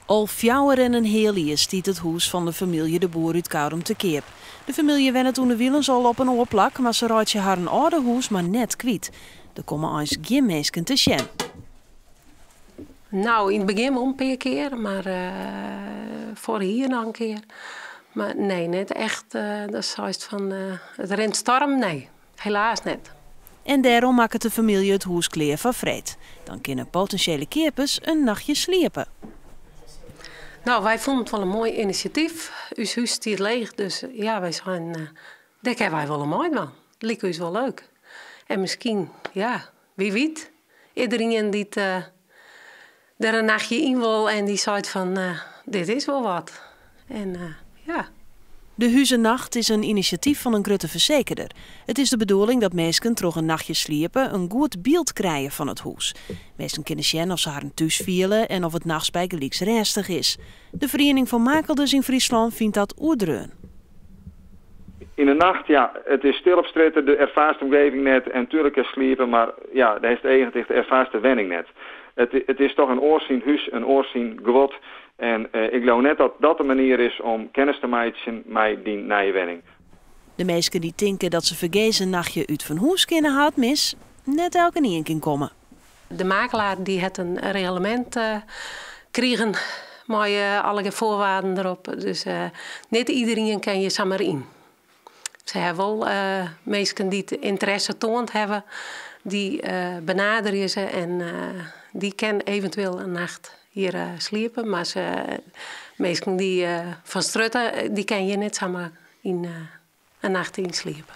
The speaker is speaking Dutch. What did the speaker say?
Al 4 en een heel jaar stiet het huis van de familie de Boer uit Kourum te keer. De familie wennet toen de wielens al op een oorplak, maar ze raadje haar een oude huis maar net kwijt. Er komen eens geen mensen te sjen. Nou, in het begin wel een paar keer, maar voor hier nog een keer. Maar nee, net echt, dat is zoiets van, het rent storm, nee, helaas niet. En daarom maakt de familie het huis kleer van vreed. Dan kunnen potentiële keepers een nachtje sliepen. Nou, wij vonden het wel een mooi initiatief. Ons huis stiert leeg, dus ja, wij zijn, daar hebben wij wel een mooi van. Het lijkt ons wel leuk. En misschien, ja, wie weet, iedereen die er een nachtje in wil en die zei van, dit is wel wat. En ja. De Huizennacht is een initiatief van een grote verzekerder. Het is de bedoeling dat mensen toch een nachtje sliepen een goed beeld krijgen van het huis. Mensen kunnen zien of ze haar thuis vielen en of het nachts bij gelijks rustig is. De Vereniging van Makelders in Friesland vindt dat oerdreun. In de nacht, ja, het is stil op straat, de ervaarste omgeving net en natuurlijk is sliepen, maar ja, daar is het eigenlijk de ervaarste wenning net. Het is toch een oorzien huis, een oorzien gewot. En ik geloof net dat dat de manier is om kennis te maken met die nieuwe wenning. De mensen die denken dat ze vergezen een nachtje uit van huis kunnen had mis, net elke niet in kan komen. De makelaar die had een reglement kregen met alle voorwaarden erop. Dus niet iedereen kan je samen in. Ze hebben wel mensen die het interesse toont hebben, die benaderen ze en die kan eventueel een nacht hier sliepen. Maar mensen die van strutten, die kan je niet samen in een nacht insliepen.